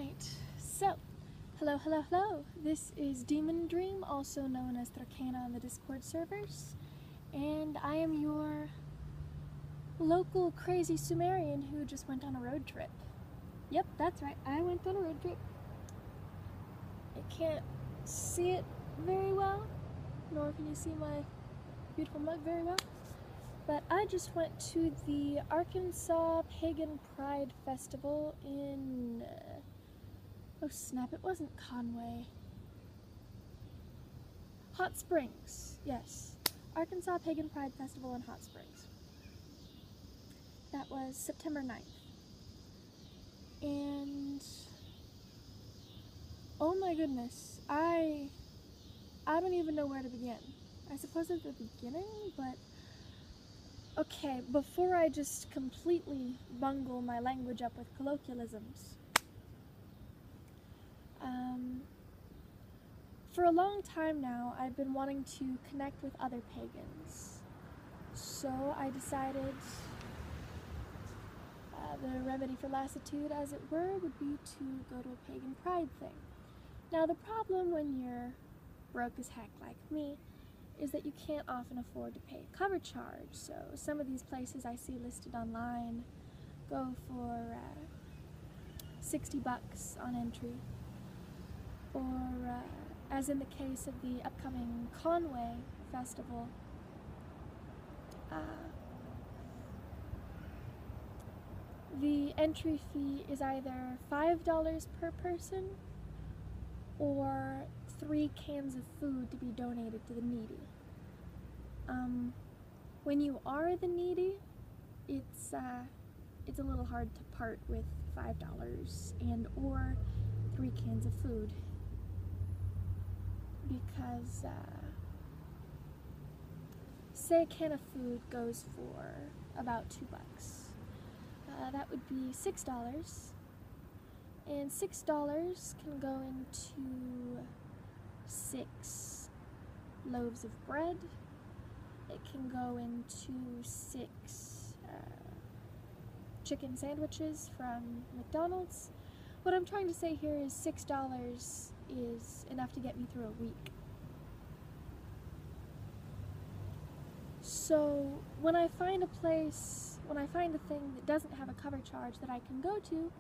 Alright, so, hello, this is Demon Dream, also known as Trakana on the Discord servers, and I am your local crazy Sumerian who just went on a road trip. Yep, that's right, I went on a road trip. I can't see it very well, nor can you see my beautiful mug very well, but I just went to the Arkansas Pagan Pride Festival in... oh snap, it wasn't Conway. Hot Springs, yes. Arkansas Pagan Pride Festival in Hot Springs. That was September 9th. And oh my goodness, I don't even know where to begin. I suppose at the beginning, but okay, before I just completely bungle my language up with colloquialisms. For a long time now, I've been wanting to connect with other pagans. So I decided the remedy for lassitude, as it were, would be to go to a pagan pride thing. Now the problem when you're broke as heck like me is that you can't often afford to pay a cover charge. So some of these places I see listed online go for $60 on entry, or as in the case of the upcoming Conway Festival, the entry fee is either $5 per person or 3 cans of food to be donated to the needy. When you are the needy, it's a little hard to part with $5 and or 3 cans of food, because say a can of food goes for about $2. That would be $6, and $6 can go into 6 loaves of bread. It can go into 6 chicken sandwiches from McDonald's. What I'm trying to say here is $6 is enough to get me through a week. So when I find a place, when I find a thing that doesn't have a cover charge that I can go to,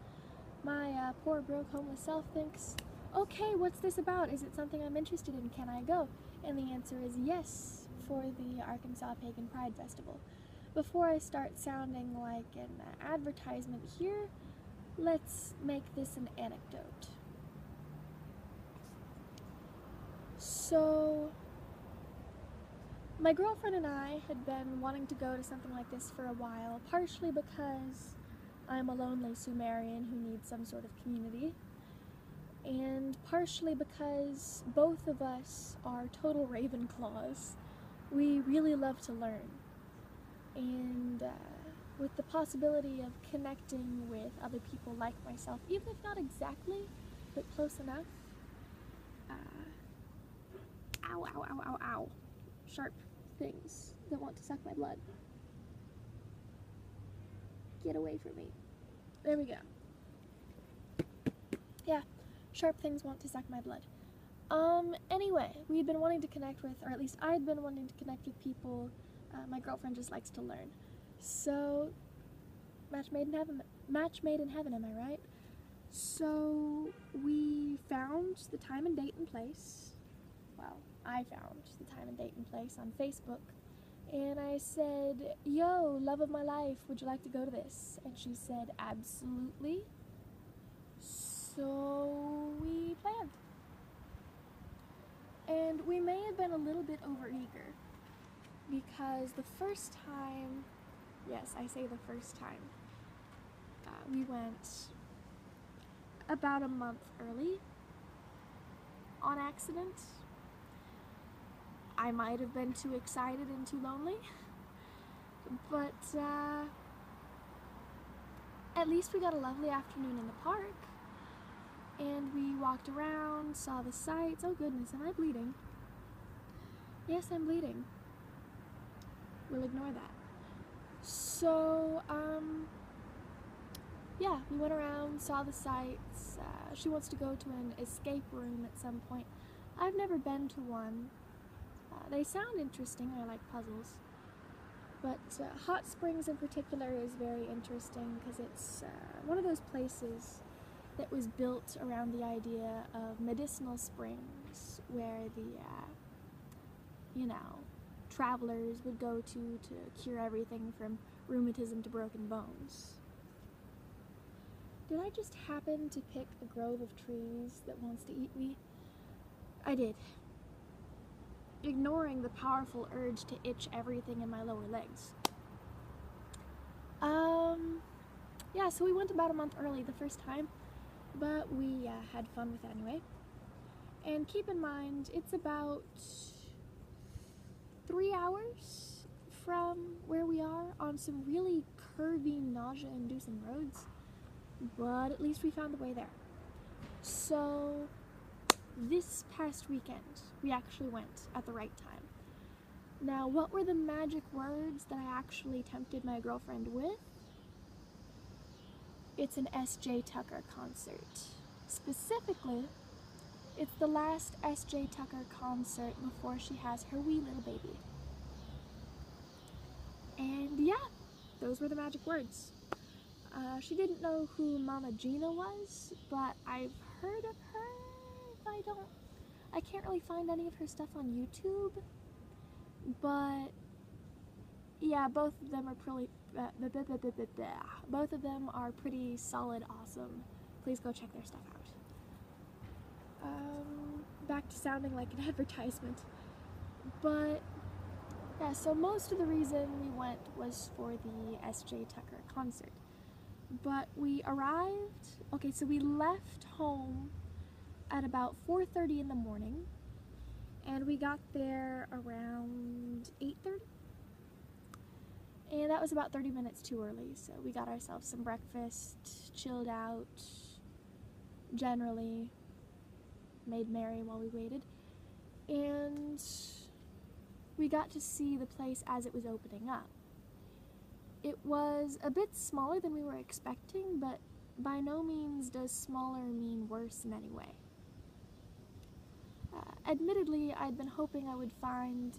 my poor broke homeless self thinks, okay, what's this about? Is it something I'm interested in? Can I go? And the answer is yes, for the Arkansas Pagan Pride Festival. Before I start sounding like an advertisement here, let's make this an anecdote. So, my girlfriend and I had been wanting to go to something like this for a while, partially because I'm a lonely Sumerian who needs some sort of community, and partially because both of us are total Ravenclaws. We really love to learn, and with the possibility of connecting with other people like myself, even if not exactly, but close enough. Ow. Sharp things that want to suck my blood. Get away from me. There we go. Yeah, sharp things want to suck my blood. Anyway, we'd been wanting to connect with, or at least I'd been wanting to connect with people. My girlfriend just likes to learn. So, match made in heaven, am I right? So, we found the time and date and place. Well, I found the time and date and place on Facebook, and I said, yo, love of my life, would you like to go to this? And she said, absolutely. So we planned. And we may have been a little bit overeager, because the first time, yes, I say the first time, we went about a month early, on accident. I might have been too excited and too lonely, but at least we got a lovely afternoon in the park, and we walked around, saw the sights. Oh goodness, am I bleeding? Yes, I'm bleeding. We'll ignore that. So, yeah, we went around, saw the sights. She wants to go to an escape room at some point. I've never been to one. They sound interesting. I like puzzles. But hot springs in particular is very interesting because it's one of those places that was built around the idea of medicinal springs where the, travelers would go to cure everything from rheumatism to broken bones. Did I just happen to pick a grove of trees that wants to eat me? I did. Ignoring the powerful urge to itch everything in my lower legs. Yeah, so we went about a month early the first time, but we had fun with it anyway. And keep in mind, it's about 3 hours from where we are on some really curvy, nausea-inducing roads, but at least we found the way there. So this past weekend, we actually went at the right time. Now, what were the magic words that I actually tempted my girlfriend with? It's an S.J. Tucker concert. Specifically, it's the last S.J. Tucker concert before she has her wee little baby. And yeah, those were the magic words. She didn't know who Mama Gina was, but I've heard of her. I can't really find any of her stuff on YouTube, but yeah, both of them are pretty solid, awesome. Please go check their stuff out. Back to sounding like an advertisement. But yeah, so most of the reason we went was for the S.J. Tucker concert. But we arrived, okay, so we left home at about 4:30 in the morning, and we got there around 8:30. And that was about 30 minutes too early, so we got ourselves some breakfast, chilled out, generally made merry while we waited, and we got to see the place as it was opening up. It was a bit smaller than we were expecting, but by no means does smaller mean worse in any way. Admittedly, I'd been hoping I would find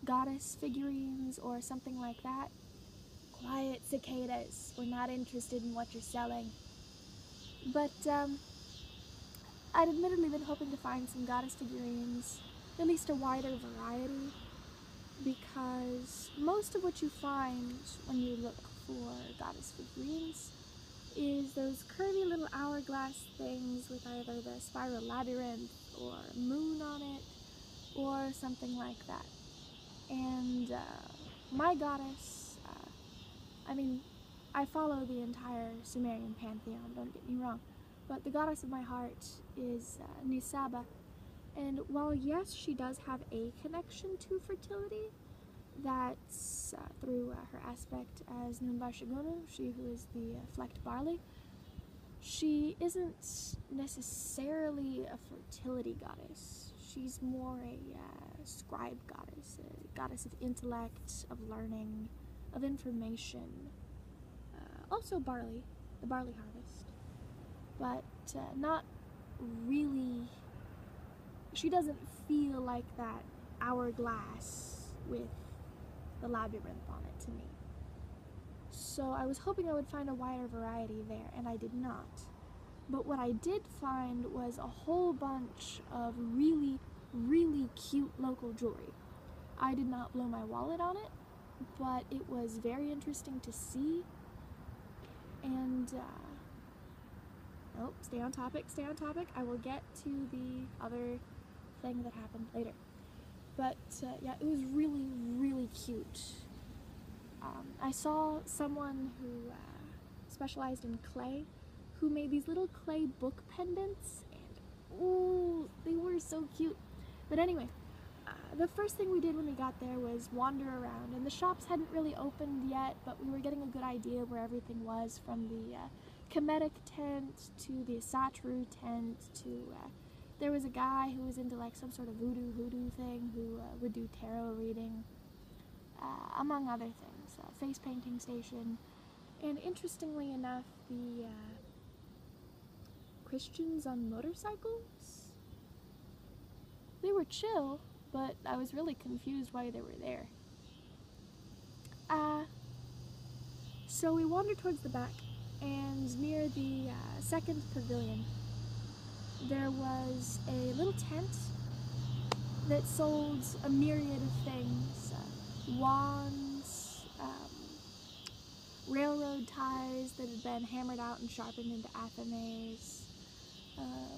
goddess figurines or something like that. Quiet, cicadas. We're not interested in what you're selling. But I'd admittedly been hoping to find some goddess figurines, at least a wider variety, because most of what you find when you look for goddess figurines is those curvy little hourglass things with either the spiral labyrinth or moon on it or something like that. And my goddess, I follow the entire Sumerian pantheon, don't get me wrong, but the goddess of my heart is Nisaba. And while yes, she does have a connection to fertility, that's through her aspect as Nun-Varshagunu, she who is the flecked barley, she isn't necessarily a fertility goddess. She's more a scribe goddess, a goddess of intellect, of learning, of information. Also barley, the barley harvest. But not really, she doesn't feel like that hourglass with the labyrinth on it to me. So I was hoping I would find a wider variety there, and I did not. But what I did find was a whole bunch of really, really cute local jewelry. I did not blow my wallet on it, but it was very interesting to see. And, stay on topic. I will get to the other thing that happened later. But, yeah, it was really, really cute. I saw someone who specialized in clay, who made these little clay book pendants, and ooh, they were so cute. But anyway, the first thing we did when we got there was wander around, and the shops hadn't really opened yet, but we were getting a good idea where everything was, from the Kemetic tent to the Asatru tent to there was a guy who was into like some sort of voodoo thing who would do tarot reading, among other things. Face painting station. And interestingly enough, the Christians on motorcycles, they were chill, but I was really confused why they were there. So we wandered towards the back, and near the second pavilion, there was a little tent that sold a myriad of things. Wands, railroad ties that had been hammered out and sharpened into epiphanes,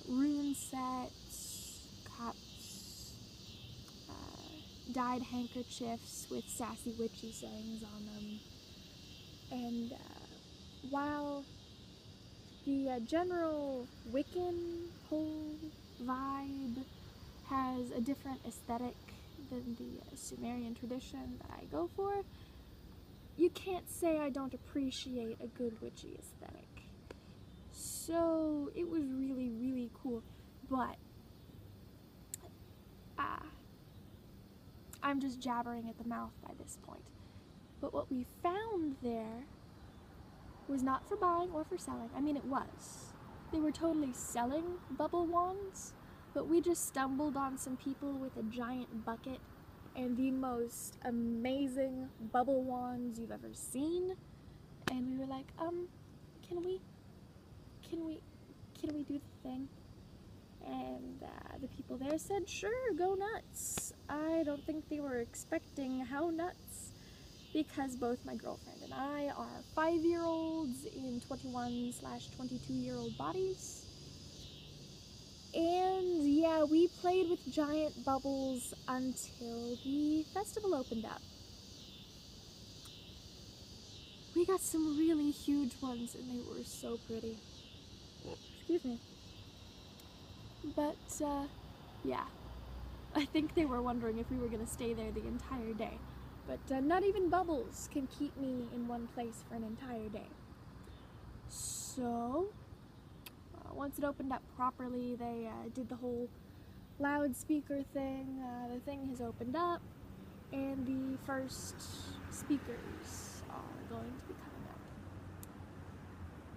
rune sets, cups, dyed handkerchiefs with sassy witchy sayings on them. And while the general Wiccan whole vibe has a different aesthetic than the Sumerian tradition that I go for, you can't say I don't appreciate a good witchy aesthetic. So it was really, really cool, but I'm just jabbering at the mouth by this point. But what we found there was not for buying or for selling. I mean, it was. They were totally selling bubble wands, but we just stumbled on some people with a giant bucket and the most amazing bubble wands you've ever seen. And we were like, can we do the thing? And the people there said, sure, go nuts. I don't think they were expecting how nuts, because both my girlfriend and I are 5-year-olds in 21/22-year-old bodies. And yeah, we played with giant bubbles until the festival opened up. We got some really huge ones and they were so pretty. Excuse me. But, yeah. I think they were wondering if we were going to stay there the entire day. But not even bubbles can keep me in one place for an entire day. So, once it opened up properly, they did the whole loudspeaker thing. The thing has opened up, and the first speakers are going to be coming up.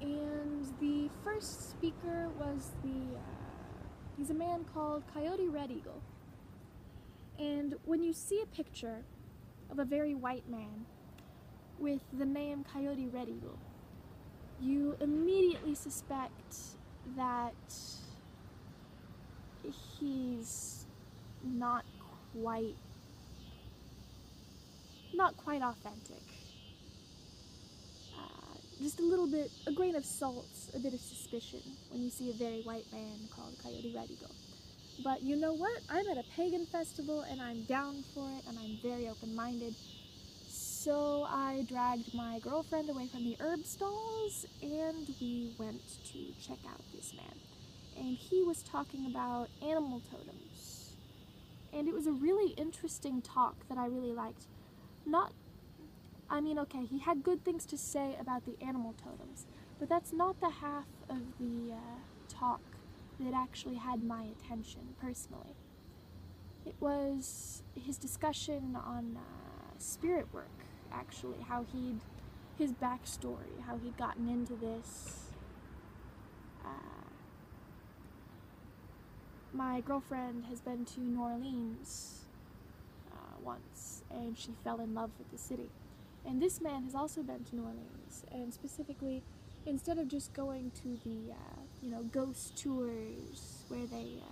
And the first speaker was he's a man called Coyote Red Eagle. And when you see a picture of a very white man with the name Coyote Red Eagle, you immediately suspect that he's not quite authentic. Just a grain of salt, a bit of suspicion when you see a very white man called Coyote Red Eagle. But you know what? I'm at a pagan festival and I'm down for it and I'm very open-minded. So I dragged my girlfriend away from the herb stalls and we went to check out this man. And he was talking about animal totems. And it was a really interesting talk that I really liked. Okay, he had good things to say about the animal totems, but that's not the half of the talk that actually had my attention, personally. It was his discussion on spirit work, actually, his backstory, how he'd gotten into this. My girlfriend has been to New Orleans once, and she fell in love with the city. And this man has also been to New Orleans, and specifically, instead of just going to the, ghost tours where they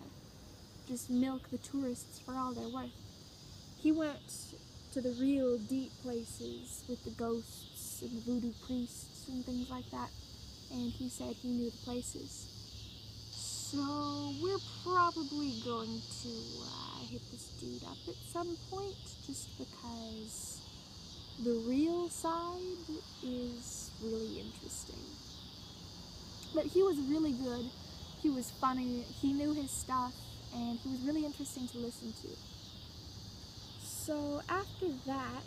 just milk the tourists for all they're worth, he went to the real deep places with the ghosts and the voodoo priests and things like that, and he said he knew the places. So we're probably going to hit this dude up at some point, just because the real side is really interesting. But he was really good, he was funny, he knew his stuff, and he was really interesting to listen to. So after that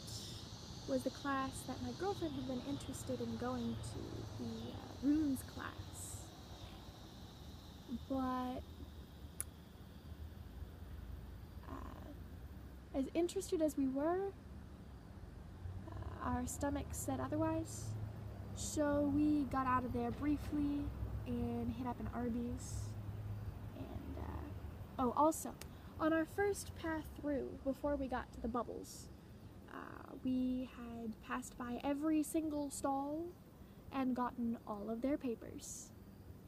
was the class that my girlfriend had been interested in going to, the runes class. But as interested as we were, our stomachs said otherwise, So we got out of there briefly and hit up an Arby's. And, oh, also, on our first path through, before we got to the bubbles, we had passed by every single stall and gotten all of their papers.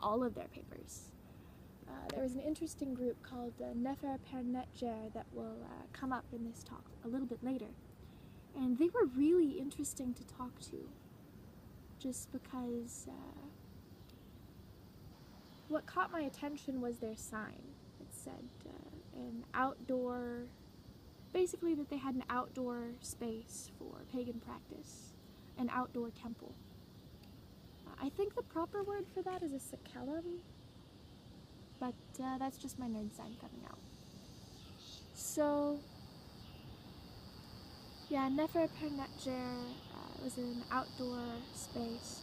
All of their papers. There was an interesting group called nefer-per-netjer that will come up in this talk a little bit later. And they were really interesting to talk to, just because what caught my attention was their sign. It said an outdoor, basically that they had an outdoor space for pagan practice, an outdoor temple. I think the proper word for that is a sakelum, but that's just my nerd side coming out. So, yeah, nefer-per-netjer was an outdoor space.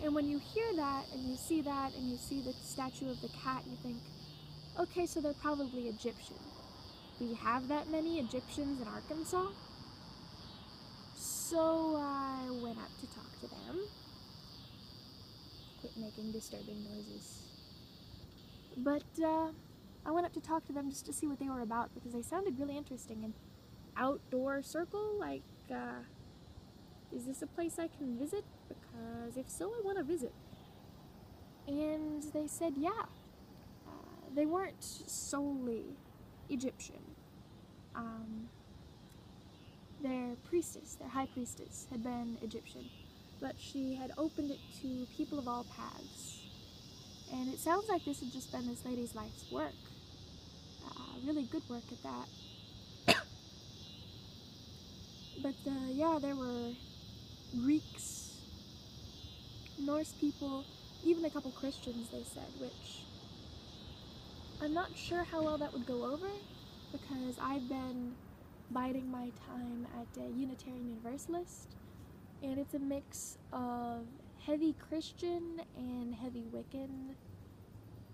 And when you hear that, and you see that, and you see the statue of the cat, you think, okay, so they're probably Egyptian. We have that many Egyptians in Arkansas? So I went up to talk to them. Quit making disturbing noises. But I went up to talk to them just to see what they were about, because they sounded really interesting. An outdoor circle? Like, is this a place I can visit? Because if so, I want to visit. And they said, yeah. They weren't solely Egyptian. Their priestess, their high priestess, had been Egyptian, but she had opened it to people of all paths. And it sounds like this had just been this lady's life's work. Really good work at that. But yeah, there were Greeks, Norse people, even a couple Christians, they said, which I'm not sure how well that would go over, because I've been biding my time at a Unitarian Universalist, and it's a mix of heavy Christian and heavy Wiccan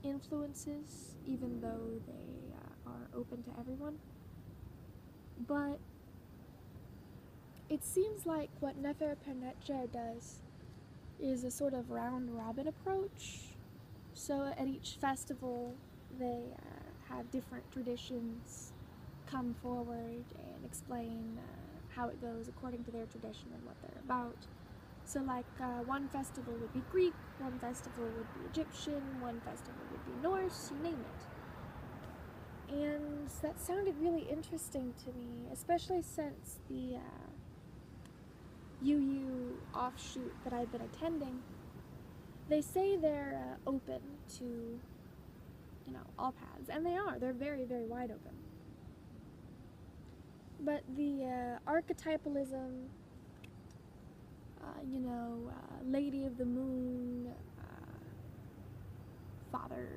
influences, even though they are open to everyone. But it seems like what nefer-per-netjer does is a sort of round-robin approach. So at each festival, they have different traditions come forward and explain how it goes according to their tradition and what they're about. So like one festival would be Greek, one festival would be Egyptian, one festival would be Norse, you name it. And that sounded really interesting to me, especially since the UU offshoot that I've been attending, they say they're open to, you know, all paths, and they are. They're very, very wide open. But the archetypalism, you know, Lady of the Moon, Father,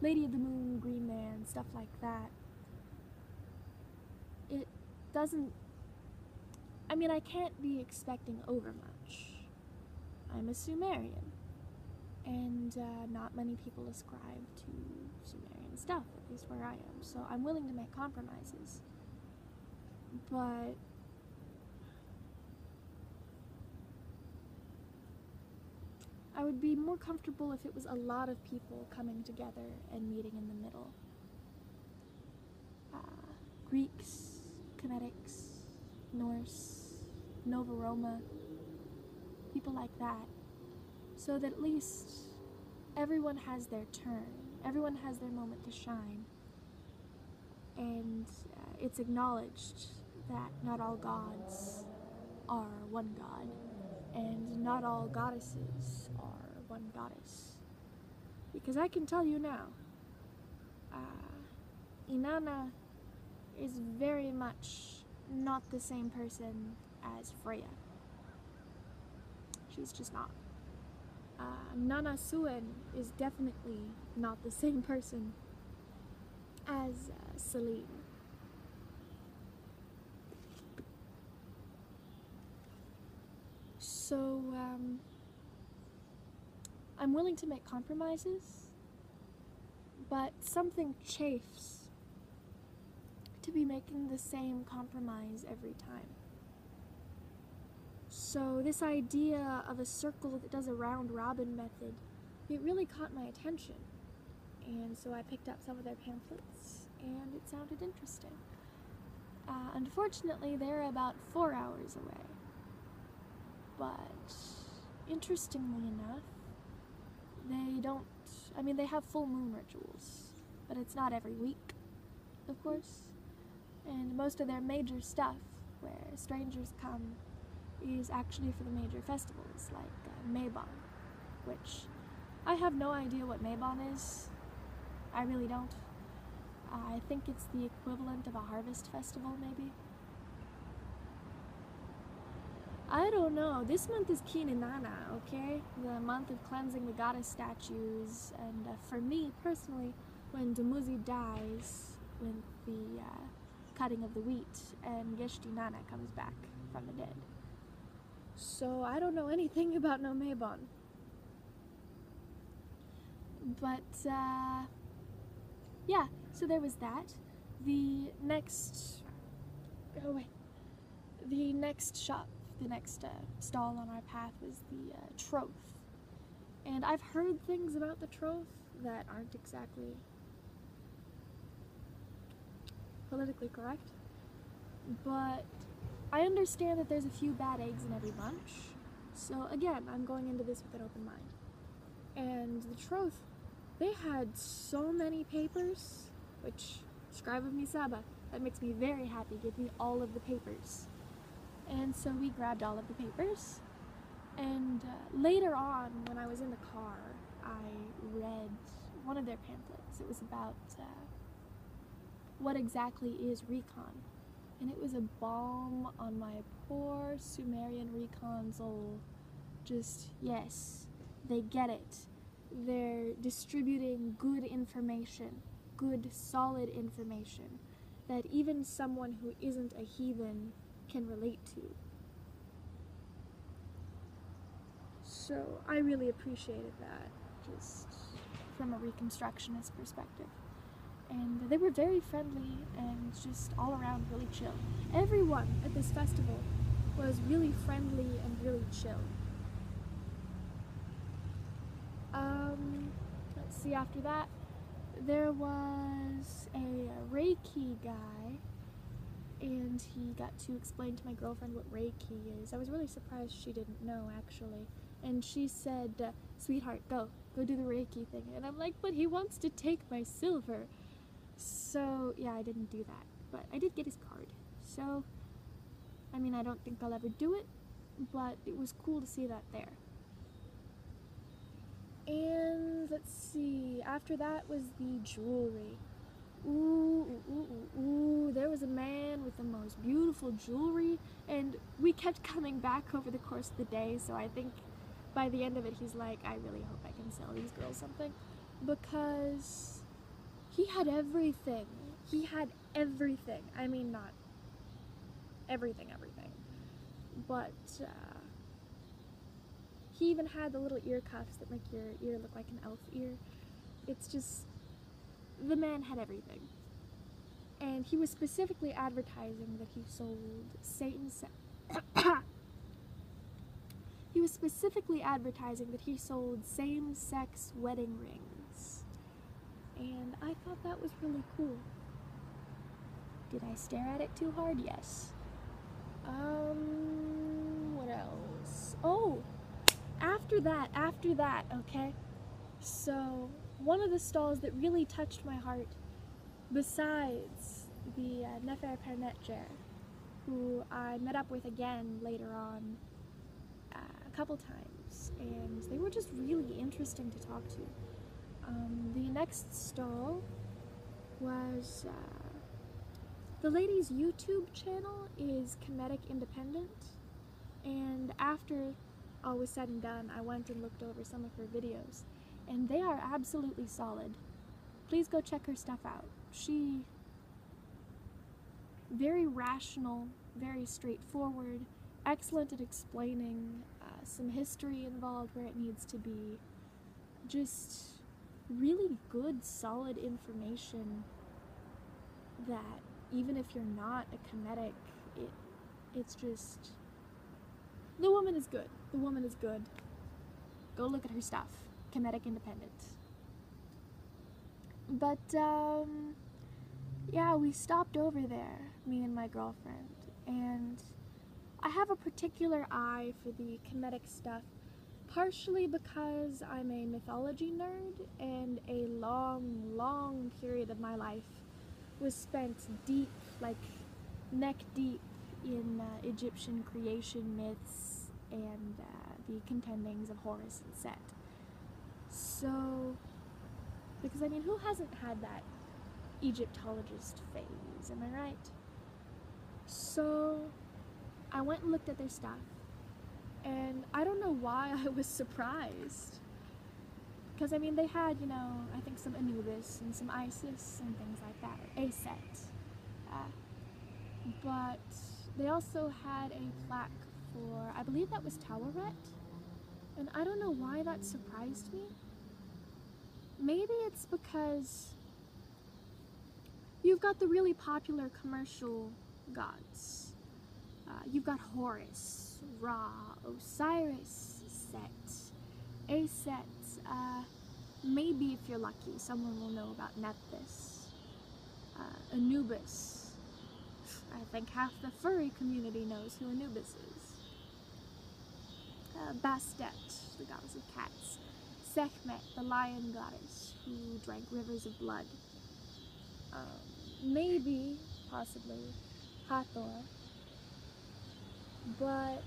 Lady of the Moon, Green Man, stuff like that, it doesn't, I mean, I can't be expecting overmuch. I'm a Sumerian, and not many people ascribe to Sumerian stuff, at least where I am, so I'm willing to make compromises. But I would be more comfortable if it was a lot of people coming together and meeting in the middle. Greeks, Cometics, Norse, Nova Roma, people like that, so that at least everyone has their turn, everyone has their moment to shine, and it's acknowledged that not all gods are one god, and not all goddesses are one goddess. Because I can tell you now, Inanna is very much not the same person as Freya. She's just not. Nanna-suen is definitely not the same person as Celine. So, I'm willing to make compromises, but something chafes to be making the same compromise every time. So this idea of a circle that does a round robin method, it really caught my attention. And so I picked up some of their pamphlets, and it sounded interesting. Unfortunately, they're about 4 hours away. But interestingly enough, they have full moon rituals, but it's not every week, of course. And most of their major stuff, where strangers come, is actually for the major festivals, like Mabon, which I have no idea what Mabon is. I really don't. I think it's the equivalent of a harvest festival, maybe. I don't know. This month is Kinanana, okay? The month of cleansing the goddess statues, and for me, personally, when Dumuzi dies, with the cutting of the wheat, and Geshti Nana comes back from the dead. So I don't know anything about no Mabon. But, yeah, so there was that. The next shop, the next stall on our path was the troth. And I've heard things about the troth that aren't exactly politically correct, but I understand that there's a few bad eggs in every bunch. So again, I'm going into this with an open mind. And the troth, they had so many papers, which, scribe of Nisaba, that makes me very happy. Give me all of the papers. And so we grabbed all of the papers, and later on, when I was in the car, I read one of their pamphlets. It was about what exactly is recon, and it was a balm on my poor Sumerian recon soul. Just, yes, they get it. They're distributing good information, good, solid information, that even someone who isn't a heathen can relate to. So I really appreciated that, just from a Reconstructionist perspective. And they were very friendly and just all around really chill. Everyone at this festival was really friendly and really chill. Let's see, after that, there was a Reiki guy, and he got to explain to my girlfriend what Reiki is. I was really surprised she didn't know, actually. And she said, sweetheart, go do the Reiki thing. And I'm like, but he wants to take my silver. So, yeah, I didn't do that. But I did get his card. So, I mean, I don't think I'll ever do it, but it was cool to see that there. And, let's see, after that was the jewelry. Ooh, there was a man with the most beautiful jewelry, and we kept coming back over the course of the day, so I think by the end of it he's like, I really hope I can sell these girls something, because he had everything. He had everything. I mean, not everything, but he even had the little ear cuffs that make your ear look like an elf ear. It's just, the man had everything. And he was specifically advertising that he sold same-sex wedding rings. And I thought that was really cool. Did I stare at it too hard? Yes. What else? Oh, after that, okay? So, one of the stalls that really touched my heart, besides the nefer-per-netjer, who I met up with again later on a couple times, and they were just really interesting to talk to. The next stall was, the lady's YouTube channel is Comedic Independent, and after all was said and done, I went and looked over some of her videos, and they are absolutely solid. Please go check her stuff out. She, very rational, very straightforward, excellent at explaining some history involved where it needs to be, just really good, solid information that even if you're not a comedic, it's just, The woman is good. The woman is good. Go look at her stuff. Kemetic independent. But, yeah, we stopped over there, me and my girlfriend, and I have a particular eye for the Kemetic stuff, partially because I'm a mythology nerd, and a long period of my life was spent deep, like neck deep, in Egyptian creation myths and the contendings of Horus and Set. So, because I mean, who hasn't had that Egyptologist phase, am I right? So, I went and looked at their stuff, and I don't know why I was surprised. Because, I mean, they had, you know, I think some Anubis and some Isis and things like that, or Aset. But they also had a plaque for, I believe that was Taweret, and I don't know why that surprised me. Maybe it's because you've got the really popular commercial gods. You've got Horus, Ra, Osiris, Set, Aset. Maybe if you're lucky, someone will know about Nephthys, Anubis. I think half the furry community knows who Anubis is. Bastet, the goddess of cats. Sekhmet, the lion goddess who drank rivers of blood. Maybe, possibly, Hathor. But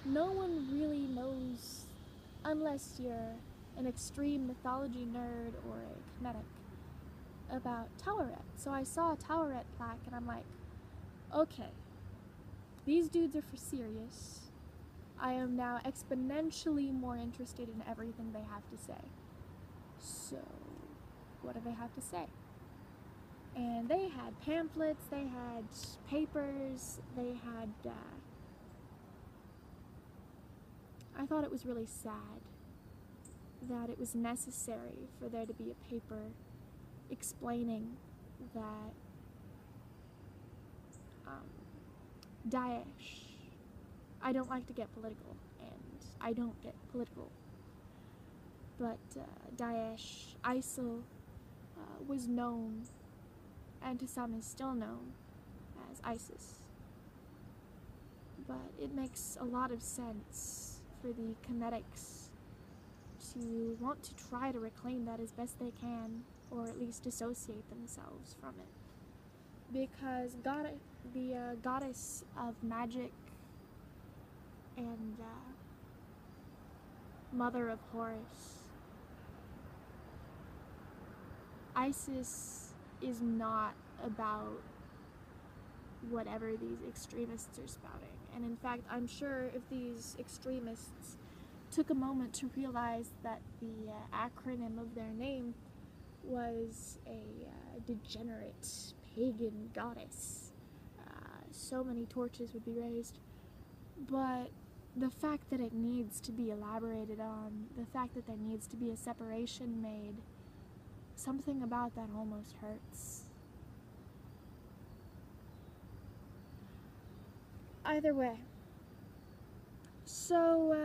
no one really knows, unless you're an extreme mythology nerd or a Kemetic, about Taweret. So I saw a Taweret plaque and I'm like, okay, these dudes are for serious. I am now exponentially more interested in everything they have to say. So, what do they have to say? And they had pamphlets, they had papers, they had, I thought it was really sad that it was necessary for there to be a paper explaining that Daesh, I don't like to get political, and I don't get political, but Daesh, ISIL, was known, and to some is still known, as ISIS. But it makes a lot of sense for the Kemetics to want to try to reclaim that as best they can, or at least dissociate themselves from it. Because the goddess of magic and mother of Horus, Isis is not about whatever these extremists are spouting. And in fact, I'm sure if these extremists took a moment to realize that the acronym of their name was a degenerate pagan goddess, so many torches would be raised. But the fact that it needs to be elaborated on, the fact that there needs to be a separation made, something about that almost hurts. Either way, so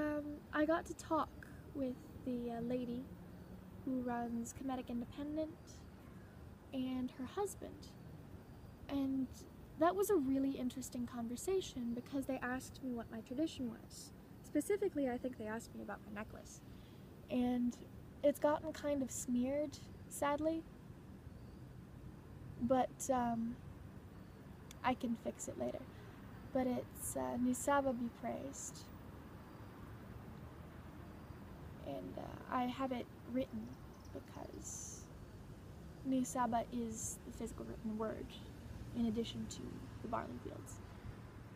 I got to talk with the lady who runs Kemetic Independent and her husband, and that was a really interesting conversation because they asked me what my tradition was. Specifically, I think they asked me about my necklace, and it's gotten kind of smeared, sadly, but I can fix it later. But it's Nisaba be praised, and I have it written because Nisaba is the physical written word in addition to the barley fields.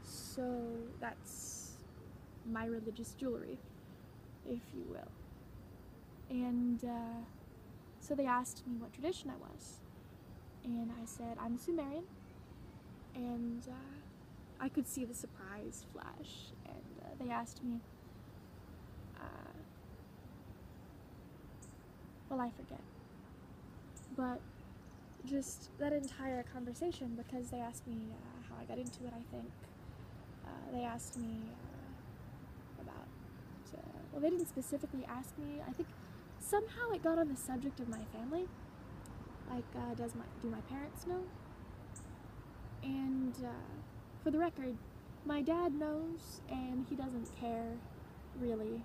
So that's my religious jewelry, if you will. And so they asked me what tradition I was, and I said I'm a Sumerian, and I could see the surprise flash, and they asked me, well, I forget, but just that entire conversation, because they asked me how I got into it, I think, they asked me about, well, they didn't specifically ask me. I think somehow it got on the subject of my family. Like, do my parents know? And for the record, my dad knows, and he doesn't care, really,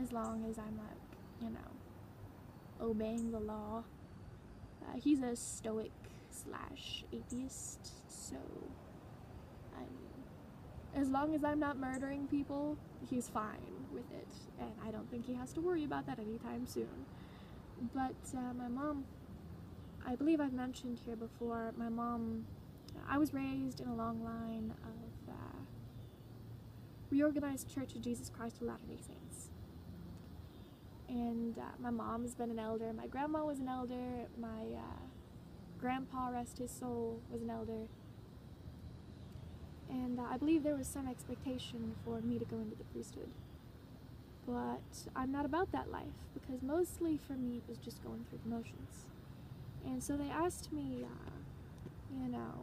as long as I'm not, obeying the law. He's a stoic / atheist, so, I mean, as long as I'm not murdering people, he's fine with it, and I don't think he has to worry about that anytime soon. But my mom, I believe I've mentioned here before, my mom, I was raised in a long line of Reorganized Church of Jesus Christ of Latter-day Saints. And my mom has been an elder, my grandma was an elder, my grandpa, rest his soul, was an elder. And I believe there was some expectation for me to go into the priesthood. But I'm not about that life, because mostly for me it was just going through the motions. And so they asked me,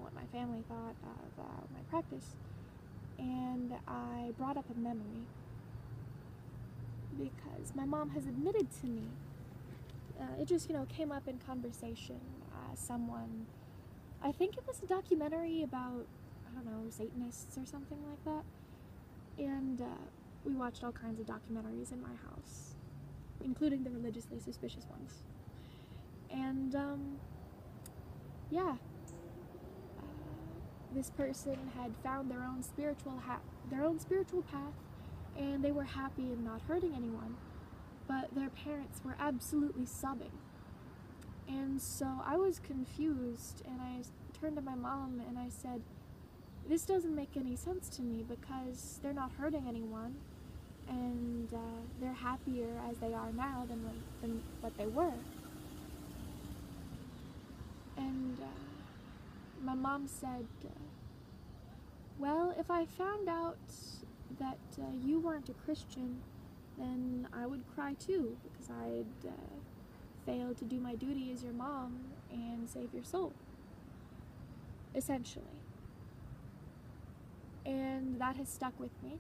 what my family thought of my practice. And I brought up a memory, because my mom has admitted to me, it just, came up in conversation. Someone, I think it was a documentary about, Satanists or something like that. And we watched all kinds of documentaries in my house, including the religiously suspicious ones. And, this person had found their own spiritual path, and they were happy in not hurting anyone, but their parents were absolutely sobbing. And so I was confused, and I turned to my mom and I said, this doesn't make any sense to me, because they're not hurting anyone, and they're happier as they are now than what they were. And my mom said, well, if I found out that you weren't a Christian, then I would cry too, because I'd failed to do my duty as your mom and save your soul, essentially. And that has stuck with me,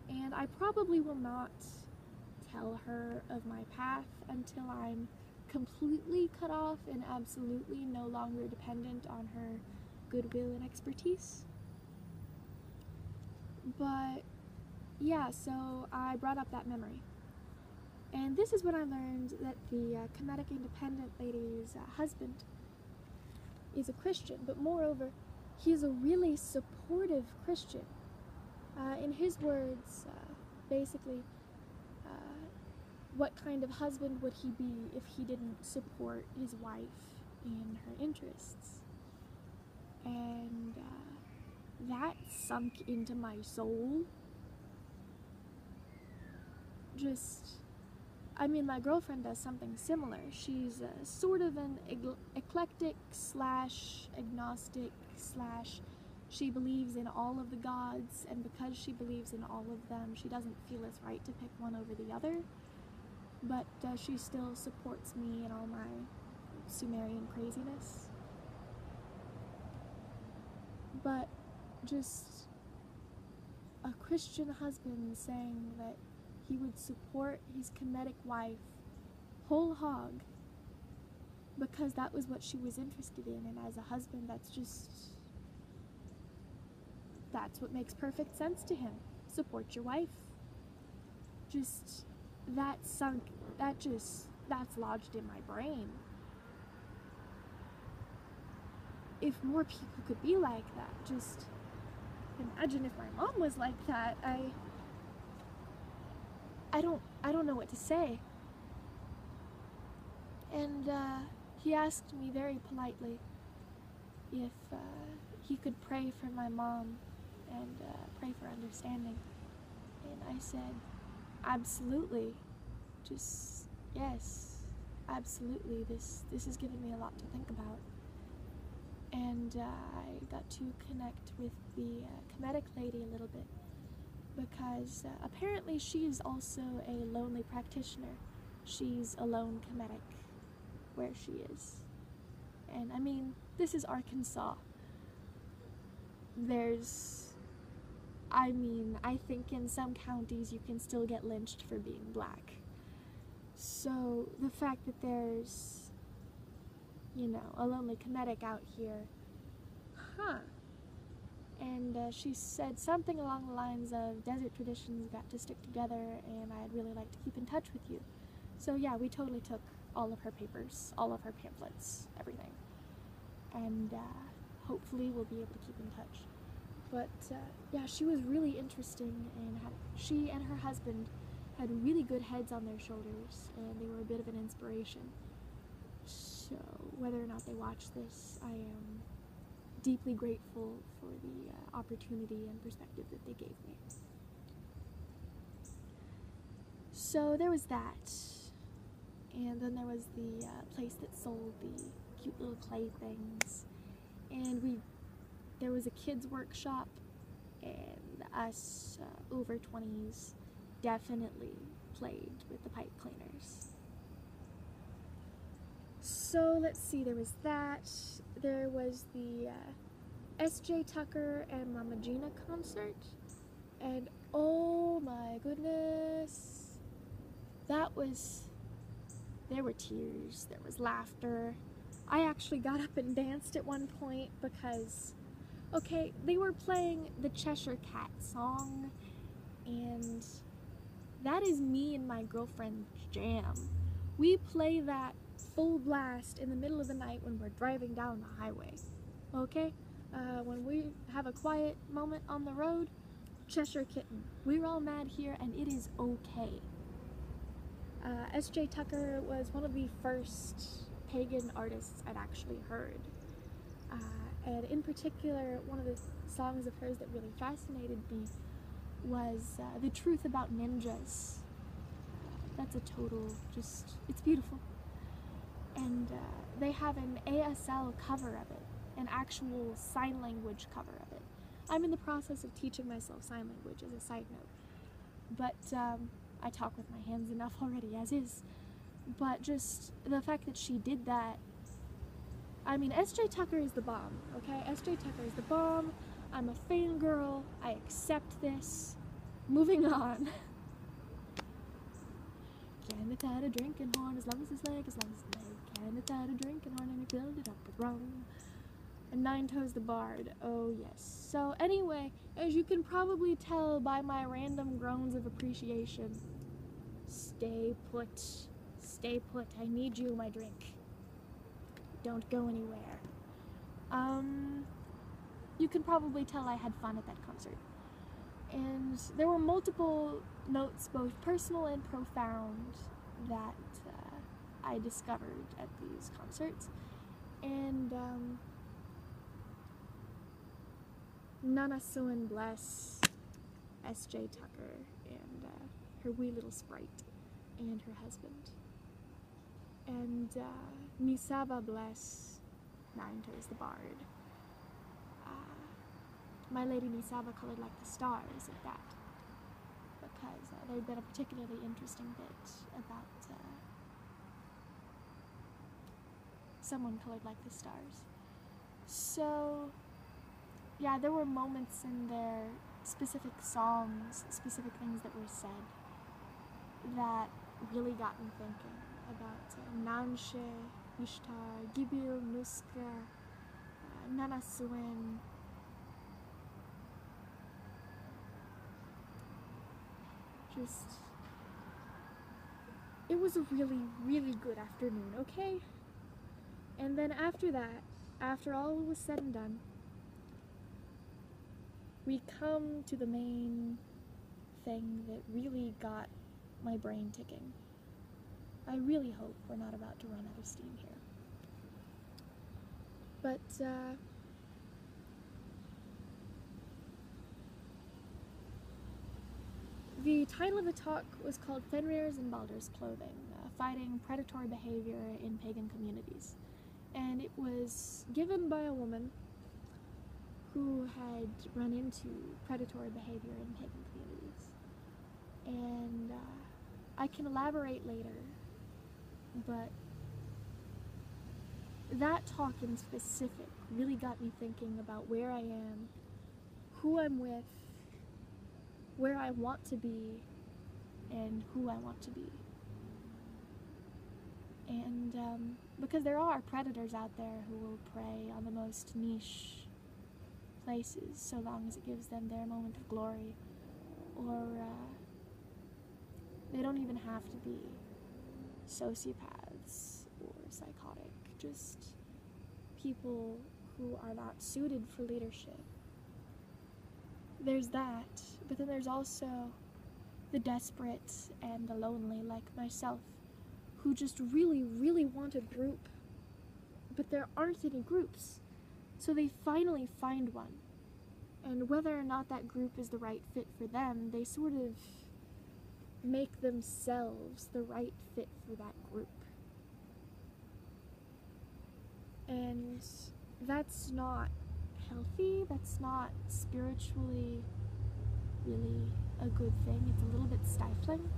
and I probably will not tell her of my path until I'm completely cut off and absolutely no longer dependent on her goodwill and expertise. But yeah, so I brought up that memory, and this is when I learned that the Kemetic independent lady's husband is a Christian, but moreover, he is a really supportive Christian. In his words, basically, what kind of husband would he be if he didn't support his wife in her interests? And that sunk into my soul. My girlfriend does something similar. She's sort of an eclectic / agnostic / she believes in all of the gods, and because she believes in all of them, she doesn't feel it's right to pick one over the other. But she still supports me in all my Sumerian craziness. But just a Christian husband saying that he would support his Kemetic wife whole hog because that was what she was interested in, and as a husband, that's what makes perfect sense to him. Support your wife. That's lodged in my brain. If more people could be like that, just imagine if my mom was like that. I don't know what to say. And he asked me very politely if he could pray for my mom and pray for understanding. And I said, absolutely. Yes, absolutely. This has given me a lot to think about. And I got to connect with the Kemetic lady a little bit, because apparently she is also a lonely practitioner. She's alone Kemetic where she is. And this is Arkansas. I mean, I think in some counties you can still get lynched for being black. So the fact that there's, you know, a lonely comedic out here, and she said something along the lines of desert traditions got to stick together and I'd really like to keep in touch with you. So yeah, we totally took all of her papers, all of her pamphlets, everything. And hopefully we'll be able to keep in touch. But yeah, she was really interesting, and she and her husband had really good heads on their shoulders, and they were a bit of an inspiration. So whether or not they watch this, I am deeply grateful for the opportunity and perspective that they gave me. So there was that, and then there was the place that sold the cute little clay things, and there was a kids workshop, and us over 20s definitely played with the pipe cleaners. So let's see, there was that. There was the S.J. Tucker and Mama Gina concert, and oh my goodness, there were tears, there was laughter. I actually got up and danced at one point because, okay, they were playing the Cheshire Cat song, and that is me and my girlfriend's jam. We play that full blast in the middle of the night when we're driving down the highway, okay? When we have a quiet moment on the road, Cheshire Kitten. We're all mad here, and it is okay. S.J. Tucker was one of the first Pagan artists I'd actually heard. And in particular, one of the songs of hers that really fascinated me was The Truth About Ninjas. That's a total, it's beautiful. And they have an ASL cover of it, an actual sign language cover of it. I'm in the process of teaching myself sign language as a side note, but I talk with my hands enough already as is. But just the fact that she did that, I mean, S.J. Tucker is the bomb, okay? S.J. Tucker is the bomb. I'm a fangirl. I accept this. Moving on. Can without a drinking horn, as long as his leg, as long as his leg. Can without a drinking horn, and he filled it up with rum. And Nine Toes the Bard, oh yes. So anyway, as you can probably tell by my random groans of appreciation, stay put. Stay put. I need you, my drink. Don't go anywhere. You can probably tell I had fun at that concert. And there were multiple notes, both personal and profound, that I discovered at these concerts. And nanna-suen bless S.J. Tucker and her wee little sprite and her husband. And Nisaba bless Nine Toes the Bard. My lady Nisaba colored like the stars at that, because there had been a particularly interesting bit about someone colored like the stars. So yeah, there were moments in their specific songs, specific things that were said, that really got me thinking about Nanshe, Ishtar, Gibil, Nuska, nanna-suen. It was a really, really good afternoon, okay? And then after that, after all was said and done, we come to the main thing that really got my brain ticking. I really hope we're not about to run out of steam here. But, the title of the talk was called Fenrir's and Baldur's Clothing, Fighting Predatory Behavior in Pagan Communities. And it was given by a woman who had run into predatory behavior in pagan communities. And I can elaborate later, but that talk in specific really got me thinking about where I am, who I'm with, where I want to be and who I want to be. And because there are predators out there who will prey on the most niche places so long as it gives them their moment of glory, or they don't even have to be sociopaths or psychotic, just people who are not suited for leadership. There's that, but then there's also the desperate and the lonely like myself, who just really, really want a group, but there aren't any groups. So they finally find one, and whether or not that group is the right fit for them, they sort of make themselves the right fit for that group. And that's not healthy, that's not spiritually really a good thing. It's a little bit stifling.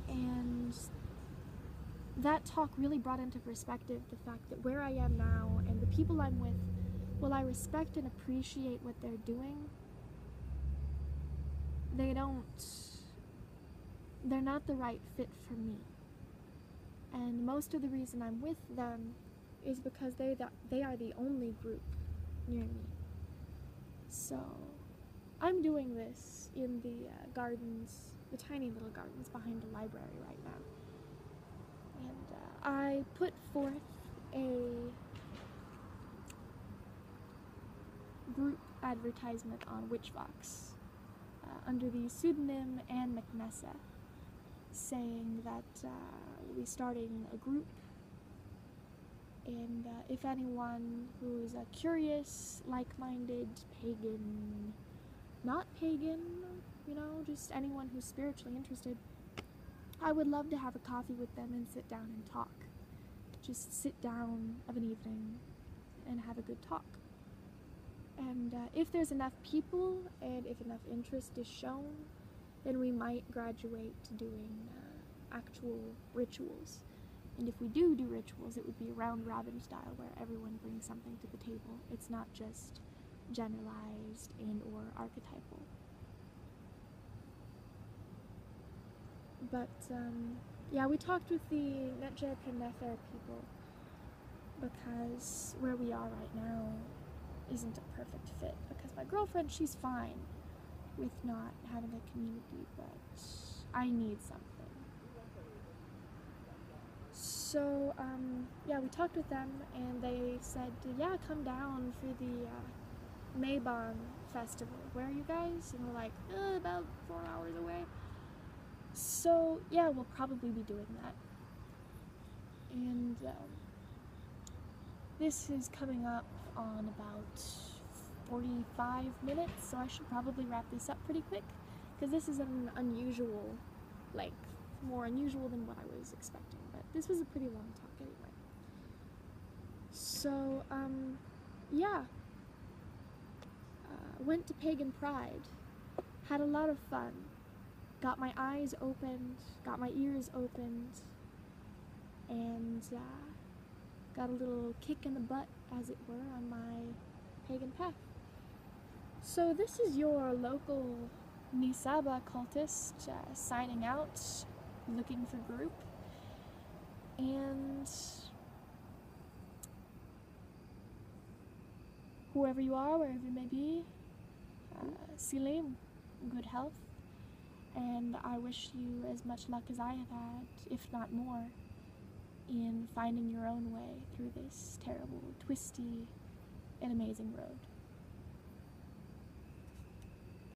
And that talk really brought into perspective the fact that where I am now and the people I'm with, while I respect and appreciate what they're doing, they're not the right fit for me. And most of the reason I'm with them is because they are the only group near me. So I'm doing this in the gardens, the tiny little gardens behind the library right now. And I put forth a group advertisement on Witchvox under the pseudonym Anne McNessa, saying that we'll be starting a group, and if anyone who's a curious, like-minded pagan, not pagan, you know, just anyone who's spiritually interested, I would love to have a coffee with them and sit down and talk. Just sit down of an evening and have a good talk. And if there's enough people and if enough interest is shown, then we might graduate to doing actual rituals. And if we do rituals, it would be round-robin style, where everyone brings something to the table. It's not just generalized and or archetypal. But yeah, we talked with the nefer-per-netjer people, because where we are right now isn't a perfect fit, because my girlfriend, she's fine with not having a community, but I need something. So yeah, we talked with them, and they said, yeah, come down for the Maybon festival. Where are you guys? And we're like, about 4 hours away. So yeah, we'll probably be doing that. And this is coming up on about 45 minutes, so I should probably wrap this up pretty quick, because this is an unusual length, more unusual than what I was expecting, but this was a pretty long talk anyway. So yeah, went to Pagan Pride, had a lot of fun, got my eyes opened, got my ears opened, and got a little kick in the butt, as it were, on my pagan path. So this is your local Nisaba cultist signing out, looking for group, and whoever you are, wherever you may be, Silim, good health, and I wish you as much luck as I have had, if not more, in finding your own way through this terrible, twisty, and amazing road.